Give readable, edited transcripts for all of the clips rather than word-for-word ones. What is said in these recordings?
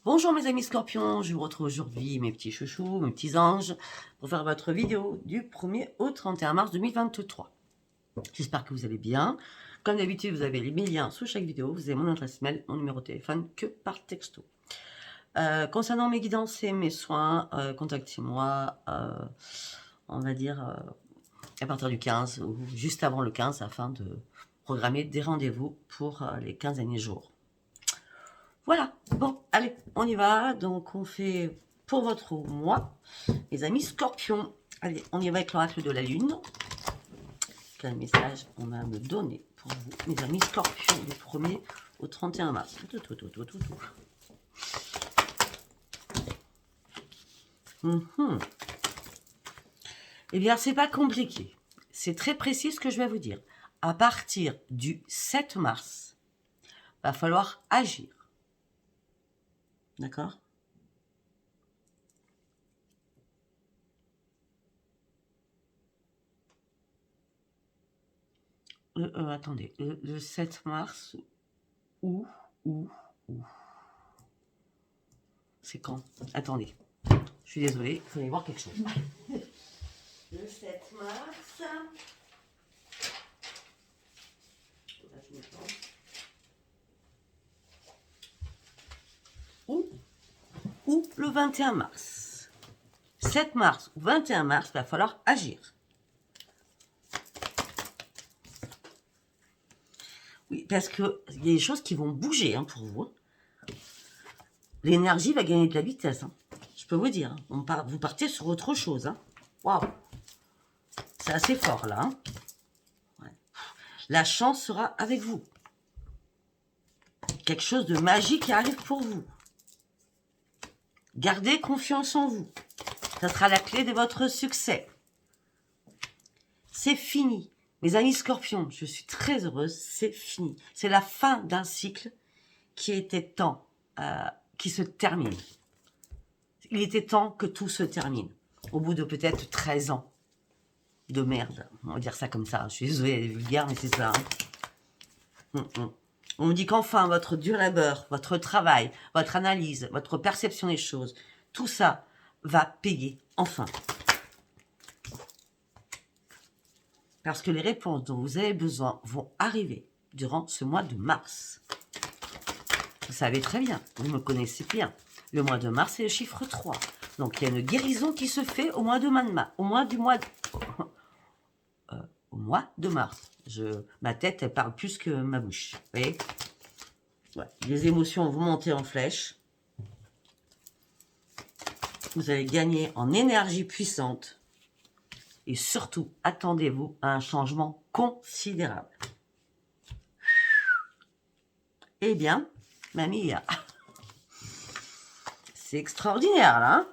Bonjour mes amis scorpions, je vous retrouve aujourd'hui mes petits chouchous, mes petits anges, pour faire votre vidéo du 1er au 31 mars 2023. J'espère que vous allez bien. Comme d'habitude, vous avez mes liens sous chaque vidéo, vous avez mon adresse mail, mon numéro de téléphone que par texto. Concernant mes guidances et mes soins, contactez-moi, on va dire, à partir du 15 ou juste avant le 15 afin de programmer des rendez-vous pour les 15 derniers jours. Voilà, bon, allez, on y va. Donc, on fait pour votre mois, les amis scorpions. Allez, on y va avec l'oracle de la lune. Quel message on a à me donner pour vous, mes amis scorpions, du 1er au 31 mars. Eh bien, c'est pas compliqué. C'est très précis ce que je vais vous dire. À partir du 7 mars, va falloir agir. D'accord? Attendez, le 7 mars, où c'est quand? Attendez, je suis désolée, il faut aller voir quelque chose. Le 7 mars. Ou le 21 mars. 7 mars ou 21 mars, il va falloir agir. Oui, parce qu'il y a des choses qui vont bouger pour vous. L'énergie va gagner de la vitesse. Je peux vous dire. Vous partez sur autre chose. Waouh! C'est assez fort là. Ouais. La chance sera avec vous. Quelque chose de magique qui arrive pour vous. Gardez confiance en vous. Ça sera la clé de votre succès. C'est fini. Mes amis scorpions, je suis très heureuse, c'est fini. C'est la fin d'un cycle qui était temps, qui se termine. Il était temps que tout se termine. Au bout de peut-être 13 ans de merde. On va dire ça comme ça. Je suis désolée, elle est vulgaire, mais c'est ça. On me dit qu'enfin, votre dur labeur, votre travail, votre analyse, votre perception des choses, tout ça va payer, enfin. Parce que les réponses dont vous avez besoin vont arriver durant ce mois de mars. Vous savez très bien, vous me connaissez bien. Le mois de mars, c'est le chiffre 3. Donc, il y a une guérison qui se fait au mois de mars. Au mois de mars. Ma tête, elle parle plus que ma bouche. Vous voyez? Ouais. Les émotions vont monter en flèche. Vous allez gagner en énergie puissante. Et surtout, attendez-vous à un changement considérable. Eh bien, mamie, c'est extraordinaire, là.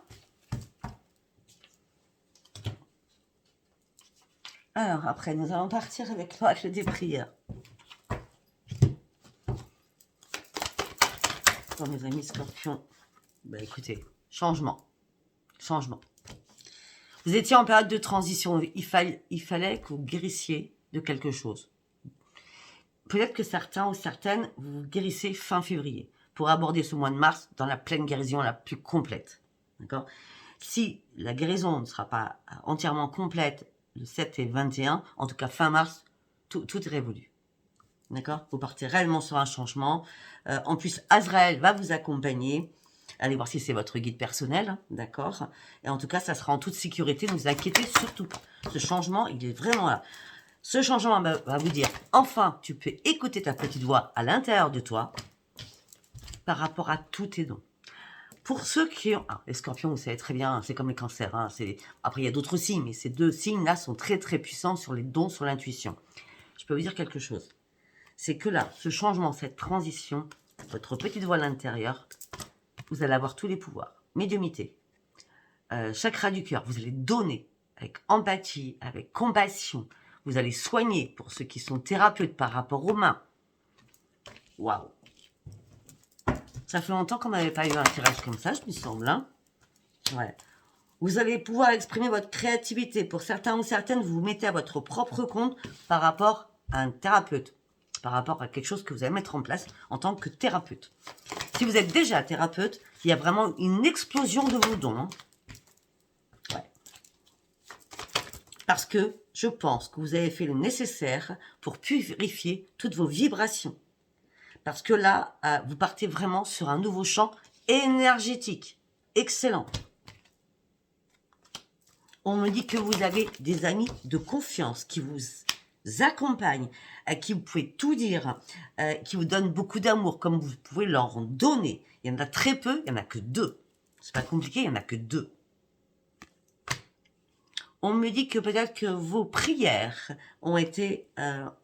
Alors, après, nous allons partir avec l'oracle des prières. Pour mes amis scorpions, écoutez, changement. Vous étiez en période de transition. Il fallait que vous guérissiez de quelque chose. Peut-être que certains ou certaines, vous guérissez fin février pour aborder ce mois de mars dans la pleine guérison la plus complète. D'accord? Si la guérison ne sera pas entièrement complète le 7 et 21, en tout cas fin mars, tout est révolu. D'accord? Vous partez réellement sur un changement. En plus, Azraël va vous accompagner. Allez voir si c'est votre guide personnel, d'accord? Et en tout cas, ça sera en toute sécurité, ne vous inquiétez surtout pas. Ce changement, il est vraiment là. Ce changement va vous dire, enfin, tu peux écouter ta petite voix à l'intérieur de toi par rapport à tous tes dons. Pour ceux qui ont... les scorpions, vous savez très bien, c'est comme les cancers. Après, il y a d'autres signes, mais ces deux signes-là sont très, très puissants sur les dons, sur l'intuition. Je peux vous dire quelque chose. C'est que là, ce changement, cette transition, votre petite voix à l'intérieur, vous allez avoir tous les pouvoirs. Médiumnité, chakra du cœur, vous allez donner avec empathie, avec compassion. Vous allez soigner pour ceux qui sont thérapeutes par rapport aux mains. Waouh! Ça fait longtemps qu'on n'avait pas eu un tirage comme ça, je me semble. Ouais. Vous allez pouvoir exprimer votre créativité. Pour certains ou certaines, vous vous mettez à votre propre compte par rapport à un thérapeute. Par rapport à quelque chose que vous allez mettre en place en tant que thérapeute. Si vous êtes déjà thérapeute, il y a vraiment une explosion de vos dons. Hein. Ouais. Parce que je pense que vous avez fait le nécessaire pour purifier toutes vos vibrations. Parce que là, vous partez vraiment sur un nouveau champ énergétique. Excellent. On me dit que vous avez des amis de confiance qui vous accompagnent, à qui vous pouvez tout dire, qui vous donnent beaucoup d'amour, comme vous pouvez leur en donner. Il y en a très peu, il n'y en a que 2. C'est pas compliqué, il n'y en a que 2. On me dit que peut-être que vos prières ont été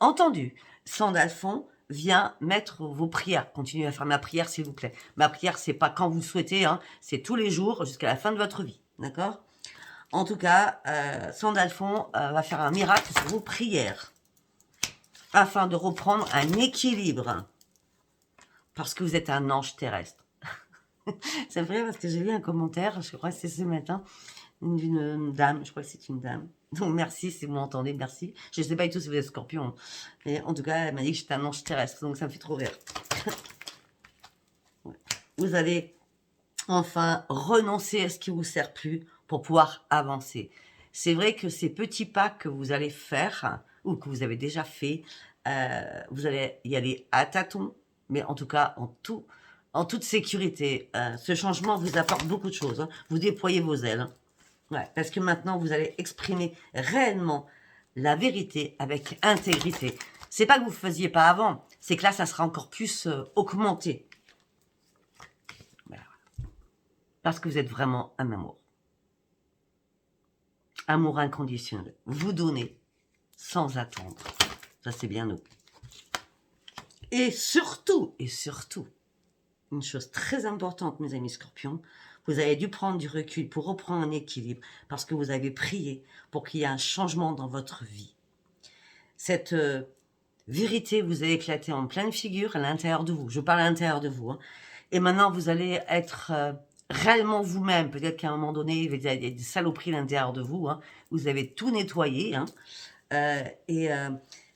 entendues. Sandalphon vient mettre vos prières. Continuez à faire ma prière, s'il vous plaît. Ma prière, c'est pas quand vous le souhaitez, hein, c'est tous les jours jusqu'à la fin de votre vie. D'accord ? En tout cas, Sandalphon va faire un miracle sur vos prières afin de reprendre un équilibre. Parce que vous êtes un ange terrestre. Ça me fait rire parce que j'ai lu un commentaire, je crois que c'est ce matin, d'une dame, je crois que c'est une dame. Donc merci si vous m'entendez, merci. Je ne sais pas du tout si vous êtes scorpion. Mais en tout cas, elle m'a dit que j'étais un ange terrestre, donc ça me fait trop rire. Vous allez enfin renoncer à ce qui ne vous sert plus pour pouvoir avancer. C'est vrai que ces petits pas que vous allez faire, ou que vous avez déjà fait, vous allez y aller à tâtons, mais en tout cas en toute sécurité. Ce changement vous apporte beaucoup de choses. Hein. Vous déployez vos ailes. Hein. Ouais, parce que maintenant, vous allez exprimer réellement la vérité avec intégrité. C'est pas que vous ne faisiez pas avant, c'est que là, ça sera encore plus augmenté. Voilà. Parce que vous êtes vraiment un amour. Amour inconditionnel. Vous donnez sans attendre. Ça, c'est bien nous. Et surtout, une chose très importante, mes amis scorpions, vous avez dû prendre du recul pour reprendre un équilibre parce que vous avez prié pour qu'il y ait un changement dans votre vie. Cette vérité vous a éclaté en pleine figure à l'intérieur de vous. Je parle à l'intérieur de vous. Hein. Et maintenant, vous allez être réellement vous-même. Peut-être qu'à un moment donné, il y a des saloperies à l'intérieur de vous. Hein. Vous avez tout nettoyé. Hein.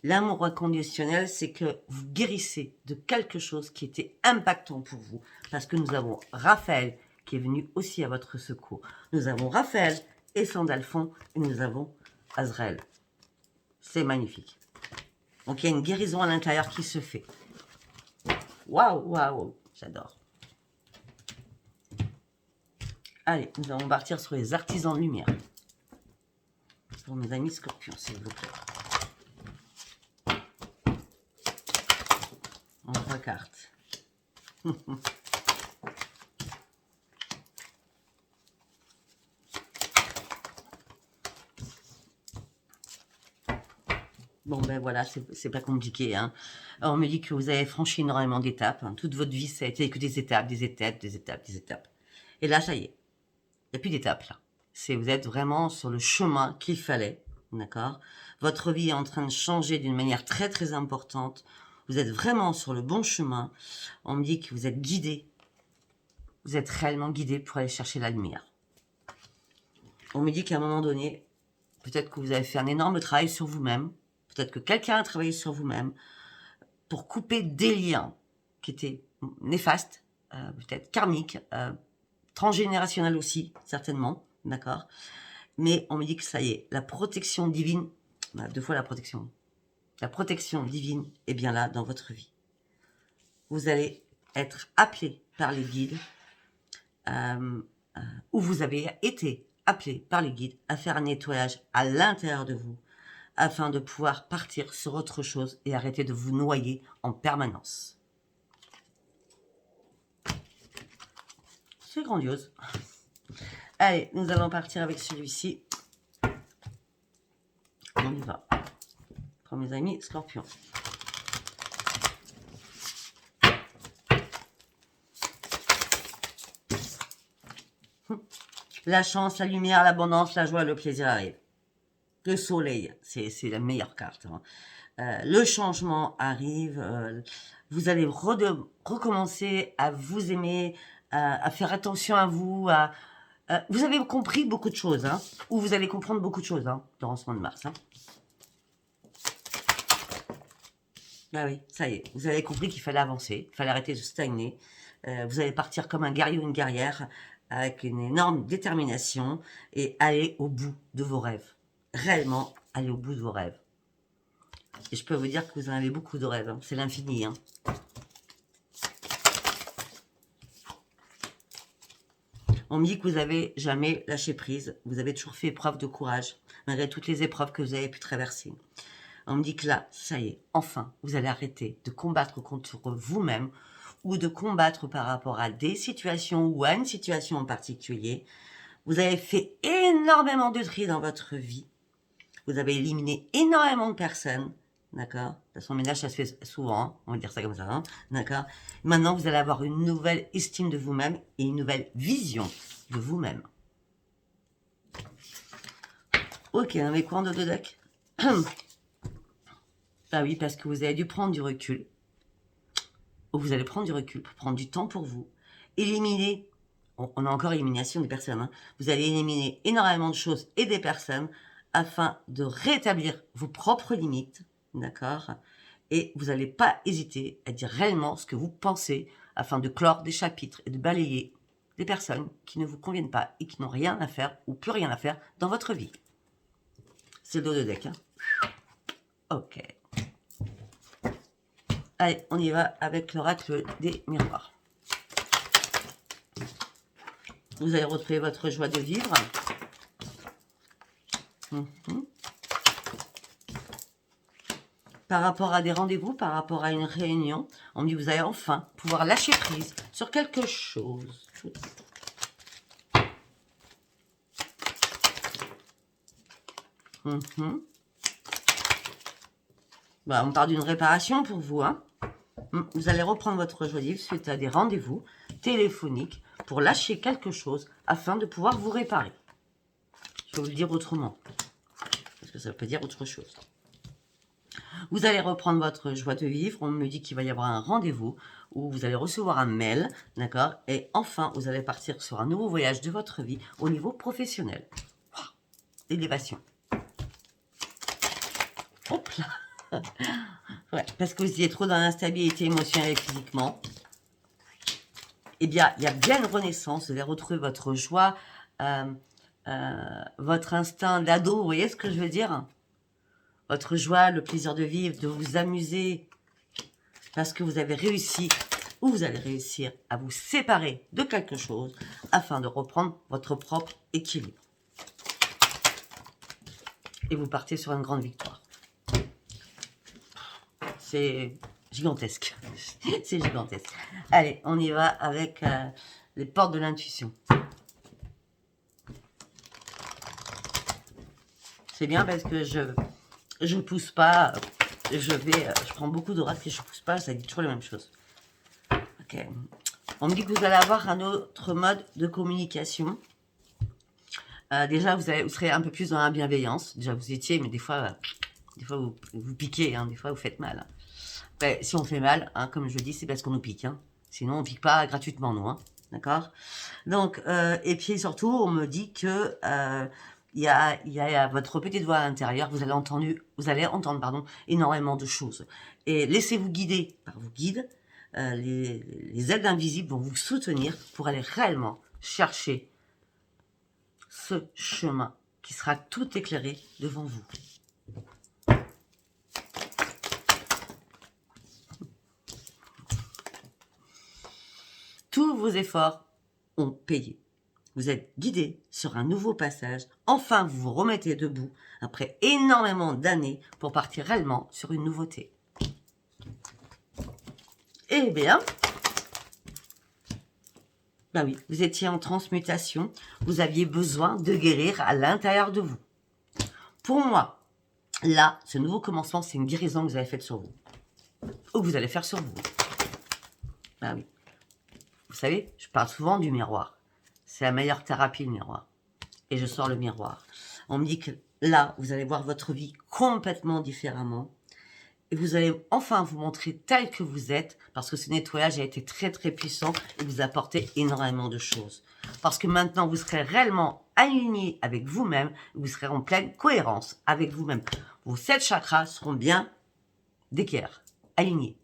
L'amour inconditionnel, c'est que vous guérissez de quelque chose qui était impactant pour vous. Parce que nous avons Raphaël qui est venu aussi à votre secours. Nous avons Raphaël et Sandalphon et nous avons Azraël. C'est magnifique. Donc il y a une guérison à l'intérieur qui se fait. Waouh, waouh, j'adore. Allez, nous allons partir sur les artisans de lumière. Pour mes amis scorpions, s'il vous plaît. En 3 cartes. Bon ben voilà, c'est pas compliqué. Hein. On me dit que vous avez franchi énormément d'étapes. Hein. Toute votre vie, ça a été que des étapes, des étapes, des étapes, des étapes. Et là, ça y est. Il n'y a plus d'étapes là. Vous êtes vraiment sur le chemin qu'il fallait. D'accord ? Votre vie est en train de changer d'une manière très très importante. Vous êtes vraiment sur le bon chemin. On me dit que vous êtes guidé. Vous êtes réellement guidé pour aller chercher la lumière. On me dit qu'à un moment donné, peut-être que vous avez fait un énorme travail sur vous-même. Peut-être que quelqu'un a travaillé sur vous-même pour couper des liens qui étaient néfastes, peut-être karmiques, transgénérationnels aussi, certainement, d'accord ? Mais on me dit que ça y est, la protection divine, 2 fois la protection divine est bien là dans votre vie. Vous allez être appelé par les guides, ou vous avez été appelé par les guides à faire un nettoyage à l'intérieur de vous, afin de pouvoir partir sur autre chose et arrêter de vous noyer en permanence. C'est grandiose. Allez, nous allons partir avec celui-ci. On y va. Pour mes amis scorpions. La chance, la lumière, l'abondance, la joie, le plaisir arrivent. Le soleil, c'est la meilleure carte. Hein. Le changement arrive. Vous allez recommencer à vous aimer, à faire attention à vous. Vous avez compris beaucoup de choses. Hein, ou vous allez comprendre beaucoup de choses hein, durant ce mois de mars. Hein. Ah oui, ça y est. Vous avez compris qu'il fallait avancer. Il fallait arrêter de stagner. Vous allez partir comme un guerrier ou une guerrière avec une énorme détermination et aller au bout de vos rêves. Réellement, aller au bout de vos rêves. Et je peux vous dire que vous en avez beaucoup de rêves. Hein. C'est l'infini. Hein. On me dit que vous n'avez jamais lâché prise. Vous avez toujours fait preuve de courage, malgré toutes les épreuves que vous avez pu traverser. On me dit que là, ça y est, enfin, vous allez arrêter de combattre contre vous-même ou de combattre par rapport à des situations ou à une situation en particulier. Vous avez fait énormément de tri dans votre vie. Vous avez éliminé énormément de personnes. D'accord? De toute façon, le ménage, ça se fait souvent. Hein, on va dire ça comme ça. Hein, d'accord? Maintenant, vous allez avoir une nouvelle estime de vous-même et une nouvelle vision de vous-même. Ok, on avait quoi en dos de deck? Ah oui, parce que vous avez dû prendre du recul. Vous allez prendre du recul pour prendre du temps pour vous. Éliminer, on a encore élimination des personnes. Hein, vous allez éliminer énormément de choses et des personnes afin de rétablir vos propres limites. D'accord? Et vous n'allez pas hésiter à dire réellement ce que vous pensez afin de clore des chapitres et de balayer des personnes qui ne vous conviennent pas et qui n'ont rien à faire ou plus rien à faire dans votre vie. C'est le dos de deck. Hein. Ok. Allez, on y va avec l'oracle des miroirs. Vous allez retrouver votre joie de vivre. Par rapport à des rendez-vous, par rapport à une réunion, on me dit que vous allez enfin pouvoir lâcher prise sur quelque chose. Bah, on parle d'une réparation pour vous. Hein. Vous allez reprendre votre joie de vivre suite à des rendez-vous téléphoniques pour lâcher quelque chose afin de pouvoir vous réparer. Je vais vous le dire autrement. Parce que ça peut dire autre chose. Vous allez reprendre votre joie de vivre. On me dit qu'il va y avoir un rendez-vous où vous allez recevoir un mail, d'accord? Et enfin, vous allez partir sur un nouveau voyage de votre vie au niveau professionnel. Élévation. Hop là. Ouais, parce que vous étiez trop dans l'instabilité émotionnelle et physiquement. Eh bien, il y a bien une renaissance. Vous allez retrouver votre joie, votre instinct d'ado. Vous voyez ce que je veux dire? Votre joie, le plaisir de vivre, de vous amuser, parce que vous avez réussi, ou vous allez réussir à vous séparer de quelque chose afin de reprendre votre propre équilibre. Et vous partez sur une grande victoire. C'est gigantesque. C'est gigantesque. Allez, on y va avec les portes de l'intuition. C'est bien parce que je pousse pas, je prends beaucoup d'oracles et je pousse pas, ça dit toujours les mêmes choses. Ok. On me dit que vous allez avoir un autre mode de communication. Déjà, vous serez un peu plus dans la bienveillance. Déjà, vous étiez, mais des fois vous piquez, hein, des fois, vous faites mal. Après, si on fait mal, hein, comme je le dis, c'est parce qu'on nous pique. Hein. Sinon, on pique pas gratuitement, nous. Hein. D'accord? Donc, et puis surtout, on me dit que il y a votre petite voix à l'intérieur, vous allez entendre énormément de choses. Et laissez-vous guider par vos guides. Les aides invisibles vont vous soutenir pour aller réellement chercher ce chemin qui sera tout éclairé devant vous. Tous vos efforts ont payé. Vous êtes guidé sur un nouveau passage. Enfin, vous vous remettez debout après énormément d'années pour partir réellement sur une nouveauté. Eh bien, ben oui, vous étiez en transmutation. Vous aviez besoin de guérir à l'intérieur de vous. Pour moi, là, ce nouveau commencement, c'est une guérison que vous avez faite sur vous. Ou que vous allez faire sur vous. Ben oui. Vous savez, je parle souvent du miroir. C'est la meilleure thérapie, le miroir. Et je sors le miroir. On me dit que là, vous allez voir votre vie complètement différemment. Et vous allez enfin vous montrer tel que vous êtes. Parce que ce nettoyage a été très très puissant. Et vous apportez énormément de choses. Parce que maintenant, vous serez réellement aligné avec vous-même. Vous serez en pleine cohérence avec vous-même. Vos 7 chakras seront bien d'équerre, alignés.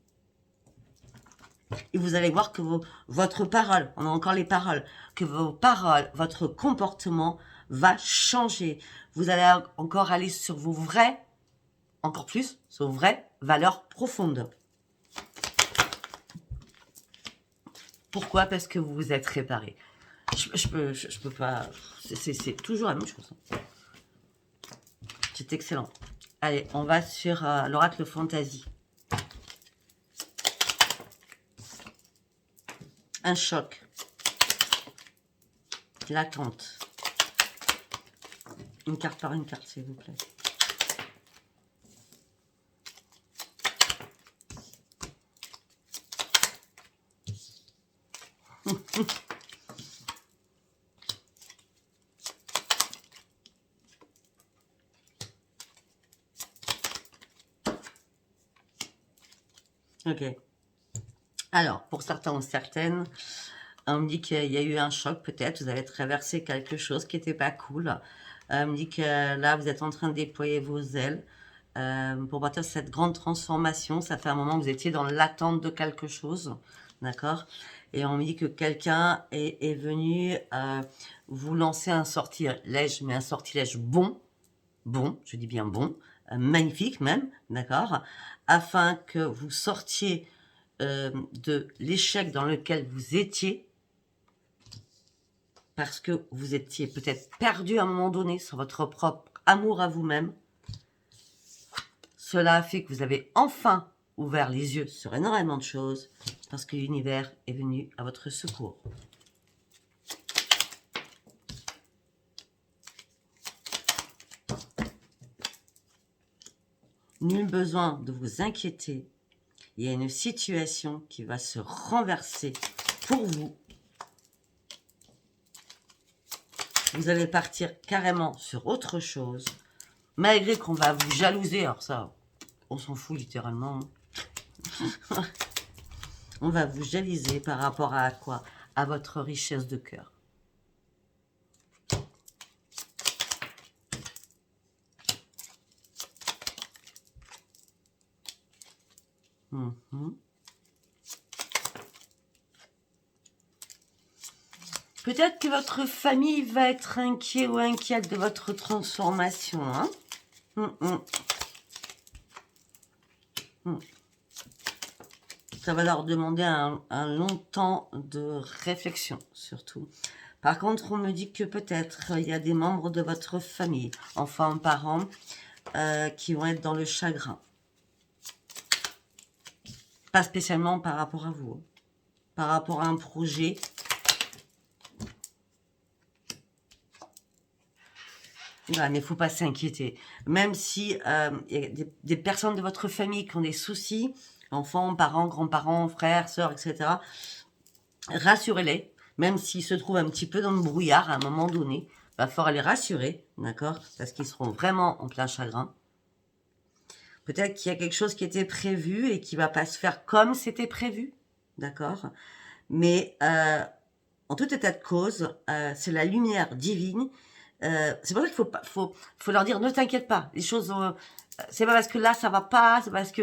Et vous allez voir que votre parole, on a encore les paroles, que vos paroles, votre comportement va changer. Vous allez encore aller sur vos vraies, encore plus, sur vos vraies valeurs profondes. Pourquoi? Parce que vous vous êtes réparé. Je peux pas... C'est toujours la même chose. C'est excellent. Allez, on va sur l'oracle fantasy. Un choc. L'attente. Une carte par une carte, s'il vous plaît. Ok. Alors, pour certains ou certaines, on me dit qu'il y a eu un choc peut-être, vous avez traversé quelque chose qui n'était pas cool. On me dit que là, vous êtes en train de déployer vos ailes pour partir de cette grande transformation. Ça fait un moment que vous étiez dans l'attente de quelque chose, d'accord? Et on me dit que quelqu'un est venu vous lancer un sortilège, mais un sortilège bon, je dis bien bon, magnifique même, d'accord? Afin que vous sortiez de l'échec dans lequel vous étiez, parce que vous étiez peut-être perdu à un moment donné sur votre propre amour à vous-même. Cela a fait que vous avez enfin ouvert les yeux sur énormément de choses, parce que l'univers est venu à votre secours. Nul besoin de vous inquiéter. Il y a une situation qui va se renverser pour vous. Vous allez partir carrément sur autre chose, malgré qu'on va vous jalouser. Alors ça, on s'en fout littéralement. On va vous jalouser par rapport à quoi? À votre richesse de cœur. Peut-être que votre famille va être inquiet ou inquiète de votre transformation. Hein. Ça va leur demander un long temps de réflexion, surtout. Par contre, on me dit que peut-être il y a des membres de votre famille, enfants, parents, qui vont être dans le chagrin. Pas spécialement par rapport à vous, par rapport à un projet. Ouais, mais il ne faut pas s'inquiéter. Même si y a des personnes de votre famille qui ont des soucis, enfants, parents, grands-parents, frères, sœurs, etc., rassurez-les, même s'ils se trouvent un petit peu dans le brouillard à un moment donné, il va falloir les rassurer, d'accord? Parce qu'ils seront vraiment en plein chagrin. Peut-être qu'il y a quelque chose qui était prévu et qui ne va pas se faire comme c'était prévu, d'accord? Mais en tout état de cause, c'est la lumière divine. C'est pour ça qu'il faut leur dire, ne t'inquiète pas, les choses, c'est pas parce que là ça va pas, c'est parce que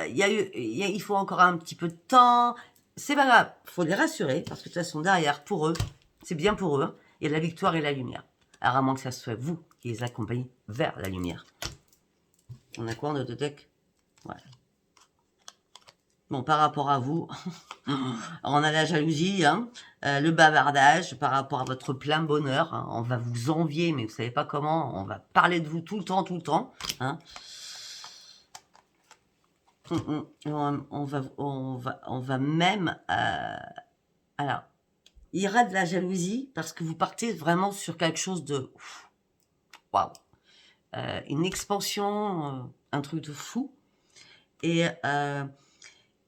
il faut encore un petit peu de temps, c'est pas grave, faut les rassurer, parce que de toute façon derrière, pour eux, c'est bien pour eux, il y a la victoire et la lumière. Alors à moins que ça soit vous qui les accompagnez vers la lumière. On a quoi en autre deck? Voilà. Bon, par rapport à vous, on a la jalousie, hein, le bavardage par rapport à votre plein bonheur. Hein, on va vous envier, mais vous savez pas comment. On va parler de vous tout le temps. Hein. On va même... alors, il y aura de la jalousie parce que vous partez vraiment sur quelque chose de... Waouh, une expansion, un truc de fou.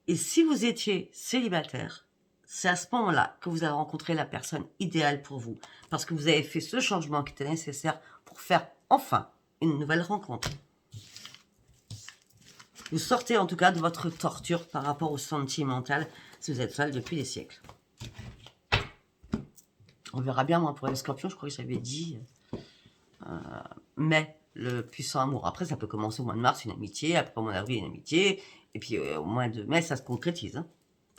Et si vous étiez célibataire, c'est à ce moment-là que vous avez rencontré la personne idéale pour vous. Parce que vous avez fait ce changement qui était nécessaire pour faire enfin une nouvelle rencontre. Vous sortez en tout cas de votre torture par rapport au sentimental si vous êtes seul depuis des siècles. On verra bien, moi, pour les scorpions, je crois que j'avais dit. Mais le puissant amour. Après, ça peut commencer au mois de mars, une amitié. Après, au mois d'avril, une amitié. Et puis, au mois de mai, ça se concrétise. Hein.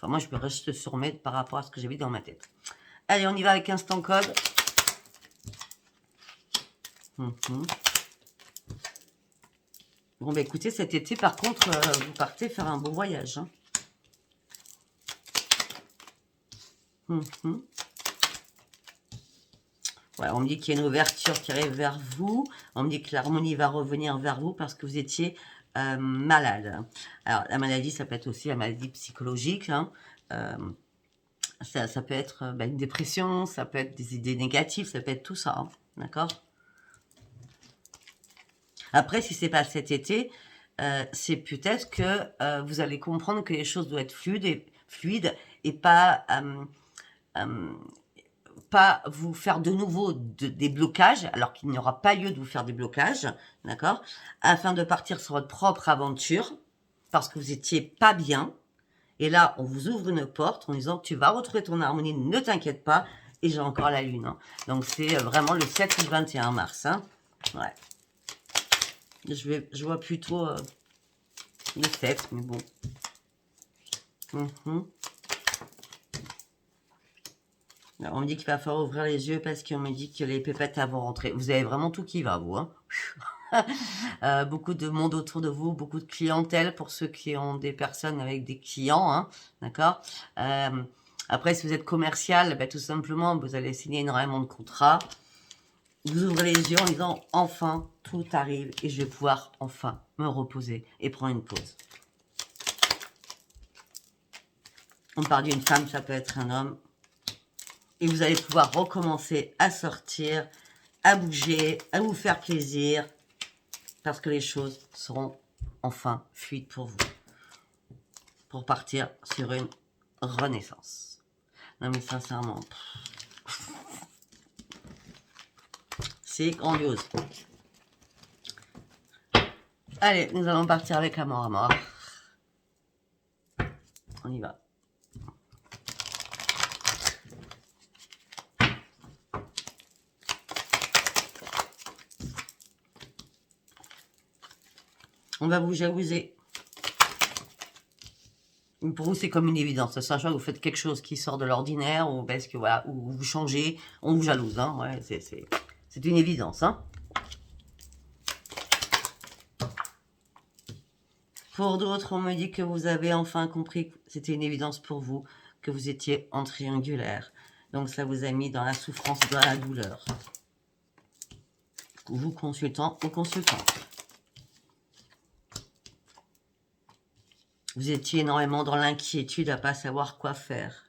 Enfin, moi, je peux rester sur mes par rapport à ce que j'ai vu dans ma tête. Allez, on y va avec instant code. Bon, bah écoutez, cet été, par contre, vous partez faire un beau voyage. Hein. Ouais, on me dit qu'il y a une ouverture qui arrive vers vous. On me dit que l'harmonie va revenir vers vous parce que vous étiez malade. Alors, la maladie, ça peut être aussi la maladie psychologique. Hein. Ça peut être une dépression, ça peut être des idées négatives, ça peut être tout ça. Hein. D'accord? Après, si c'est pas cet été, c'est peut-être que vous allez comprendre que les choses doivent être fluides et pas vous faire de nouveau des blocages, alors qu'il n'y aura pas lieu de vous faire des blocages, d'accord, afin de partir sur votre propre aventure, parce que vous étiez pas bien, et là, on vous ouvre une porte en disant que tu vas retrouver ton harmonie, ne t'inquiète pas, et j'ai encore la lune. Hein. Donc, c'est vraiment le 7 ou le 21 mars. Hein. Ouais. Je vois plutôt le 7, mais bon. Alors, on me dit qu'il va falloir ouvrir les yeux parce qu'on me dit que les pépettes vont rentrer. Vous avez vraiment tout qui va, vous. Hein. Beaucoup de monde autour de vous, beaucoup de clientèle pour ceux qui ont des personnes avec des clients. Hein, d'accord. Après, si vous êtes commercial, tout simplement, vous allez signer énormément de contrats. Vous ouvrez les yeux en disant « Enfin, tout arrive et je vais pouvoir enfin me reposer et prendre une pause. » On parle d'une femme, ça peut être un homme. Et vous allez pouvoir recommencer à sortir, à bouger, à vous faire plaisir, parce que les choses seront enfin fluides pour vous. Pour partir sur une renaissance. Non mais sincèrement, c'est grandiose. Allez, nous allons partir avec Amour à mort. On y va. On va vous jalouser. Pour vous, c'est comme une évidence. Sachant que vous faites quelque chose qui sort de l'ordinaire, ou parce que voilà, ou vous changez, on vous jalouse. Hein. Ouais, c'est une évidence. Hein. Pour d'autres, on me dit que vous avez enfin compris que c'était une évidence pour vous, que vous étiez en triangulaire. Donc ça vous a mis dans la souffrance, dans la douleur. Vous consultant ou consultante. Vous étiez énormément dans l'inquiétude à ne pas savoir quoi faire.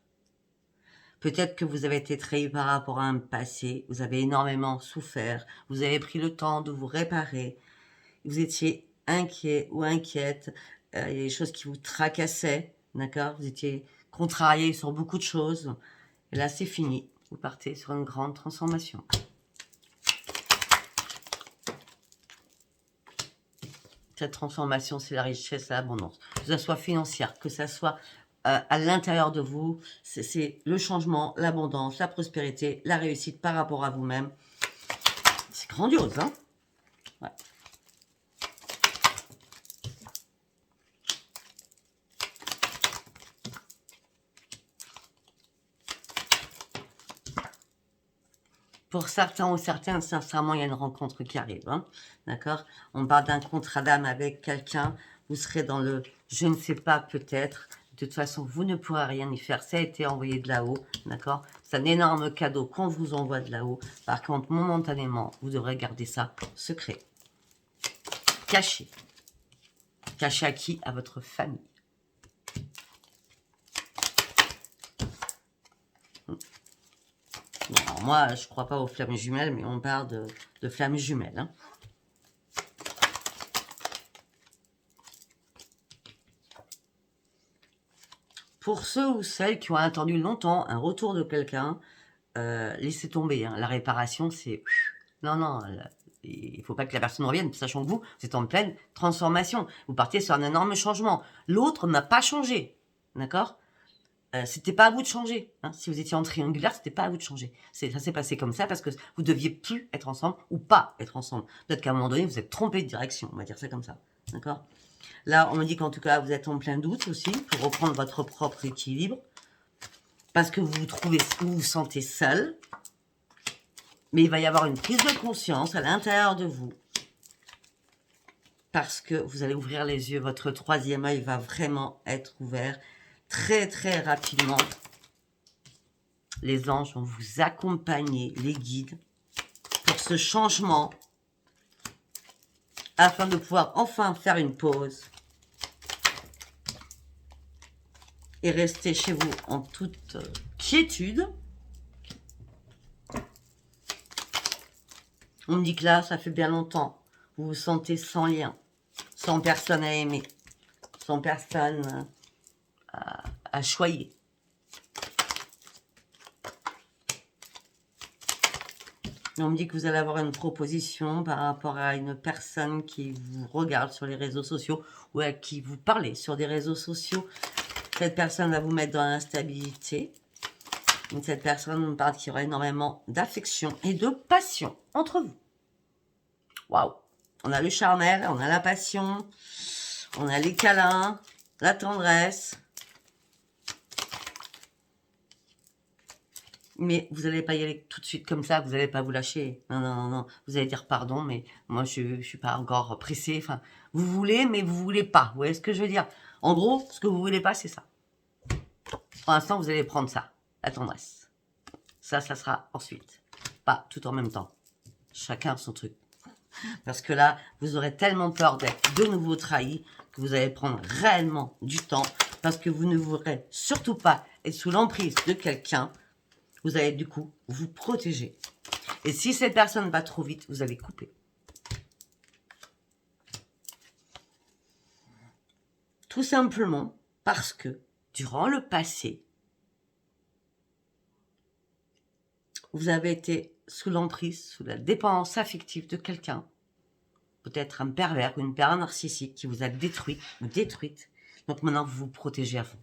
Peut-être que vous avez été trahi par rapport à un passé, vous avez énormément souffert, vous avez pris le temps de vous réparer, vous étiez inquiet ou inquiète, il y a des choses qui vous tracassaient, d'accord? Vous étiez contrarié sur beaucoup de choses, et là c'est fini, vous partez sur une grande transformation. Cette transformation, c'est la richesse, l'abondance. Que ça soit financière, que ça soit à l'intérieur de vous, c'est le changement, l'abondance, la prospérité, la réussite par rapport à vous-même. C'est grandiose, hein? Ouais. Pour certains ou certaines, sincèrement, il y a une rencontre qui arrive. Hein, d'accord? On parle d'un contrat d'âme avec quelqu'un. Vous serez dans le « je ne sais pas, peut-être ». De toute façon, vous ne pourrez rien y faire. Ça a été envoyé de là-haut. D'accord? C'est un énorme cadeau qu'on vous envoie de là-haut. Par contre, momentanément, vous devrez garder ça secret. Caché. Caché à qui? À votre famille. Bon, alors moi, je ne crois pas aux flammes jumelles, mais on parle de flammes jumelles. Hein. Pour ceux ou celles qui ont attendu longtemps un retour de quelqu'un, laissez tomber. Hein. La réparation, c'est... Non, non, il ne faut pas que la personne revienne, sachant que vous êtes en pleine transformation. Vous partiez sur un énorme changement. L'autre n'a pas changé, d'accord? C'était pas à vous de changer. Hein. Si vous étiez en triangulaire, c'était pas à vous de changer. Ça s'est passé comme ça parce que vous deviez plus être ensemble ou pas être ensemble. Peut-être qu'à un moment donné, vous êtes trompé de direction. On va dire ça comme ça. D'accord? Là, on me dit qu'en tout cas, vous êtes en plein doute aussi pour reprendre votre propre équilibre. Parce que vous vous sentez seul. Mais il va y avoir une prise de conscience à l'intérieur de vous. Parce que vous allez ouvrir les yeux. Votre troisième œil va vraiment être ouvert très très rapidement. Les anges vont vous accompagner, les guides, pour ce changement. Afin de pouvoir enfin faire une pause. Et rester chez vous en toute quiétude. On me dit que là, ça fait bien longtemps. Vous vous sentez sans lien, sans personne à aimer, sans personne à choyer. Et on me dit que vous allez avoir une proposition par rapport à une personne qui vous regarde sur les réseaux sociaux ou à qui vous parlez sur des réseaux sociaux. Cette personne va vous mettre dans l'instabilité. Cette personne me parle qu'il y aura énormément d'affection et de passion entre vous. Waouh! On a le charnel, on a la passion, on a les câlins, la tendresse. Mais vous n'allez pas y aller tout de suite comme ça, vous n'allez pas vous lâcher. Non, non, non, non. Vous allez dire pardon, mais moi, je ne suis pas encore pressée. Enfin, vous voulez, mais vous ne voulez pas. Vous voyez ce que je veux dire? En gros, ce que vous ne voulez pas, c'est ça. Pour l'instant, vous allez prendre ça, la tendresse. Ça sera ensuite. Pas tout en même temps. Chacun son truc. Parce que là, vous aurez tellement peur d'être de nouveau trahi que vous allez prendre réellement du temps. Parce que vous ne voudrez surtout pas être sous l'emprise de quelqu'un. Vous allez du coup vous protéger. Et si cette personne va trop vite, vous allez couper. Tout simplement parce que durant le passé, vous avez été sous l'emprise, sous la dépendance affective de quelqu'un. Peut-être un pervers ou une pervers narcissique qui vous a détruit ou détruite. Donc maintenant, vous vous protégez à fond.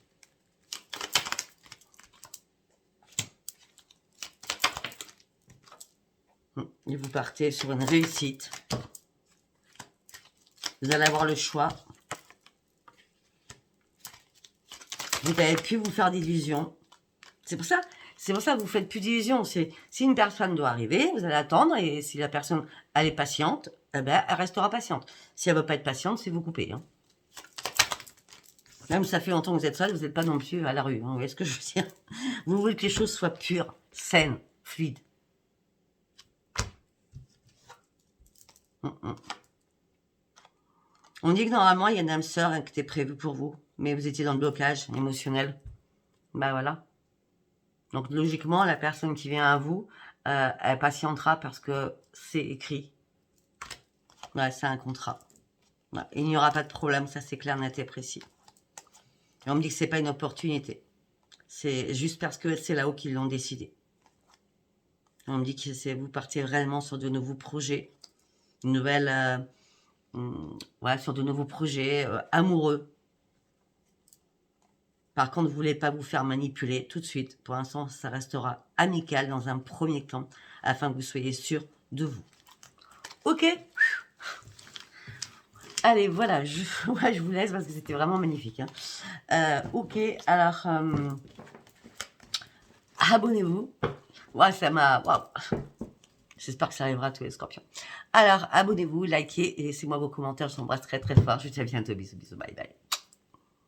Et vous partez sur une réussite. Vous allez avoir le choix. Vous n'avez plus vous faire d'illusions. C'est pour ça que vous faites plus d'illusions. Si une personne doit arriver, vous allez attendre. Et si la personne, elle est patiente, eh ben, elle restera patiente. Si elle ne veut pas être patiente, c'est vous couper. Hein. Même si ça fait longtemps que vous êtes seul, vous n'êtes pas non plus à la rue. Hein. Vous voyez ce que je veux dire? Vous voulez que les choses soient pures, saines, fluides. On dit que normalement, il y a une âme sœur qui était prévue pour vous. Mais vous étiez dans le blocage émotionnel. Ben voilà. Donc logiquement, la personne qui vient à vous, elle patientera parce que c'est écrit. Ouais, c'est un contrat. Ouais, il n'y aura pas de problème, ça c'est clair, net et précis. Et on me dit que c'est pas une opportunité. C'est juste parce que c'est là-haut qu'ils l'ont décidé. On me dit que vous partez réellement sur de nouveaux projets. Une nouvelle... ouais, sur de nouveaux projets amoureux. Par contre, vous ne voulez pas vous faire manipuler tout de suite. Pour l'instant, ça restera amical dans un premier temps, afin que vous soyez sûr de vous. Ok. Allez, voilà, je vous laisse parce que c'était vraiment magnifique. Hein. Ok, alors, abonnez-vous. Ouais, ça m'a... Wow. J'espère que ça arrivera à tous les scorpions. Alors, abonnez-vous, likez et laissez-moi vos commentaires. Je vous embrasse très très fort. Je vous dis à bientôt. Bisous, bisous, bye bye.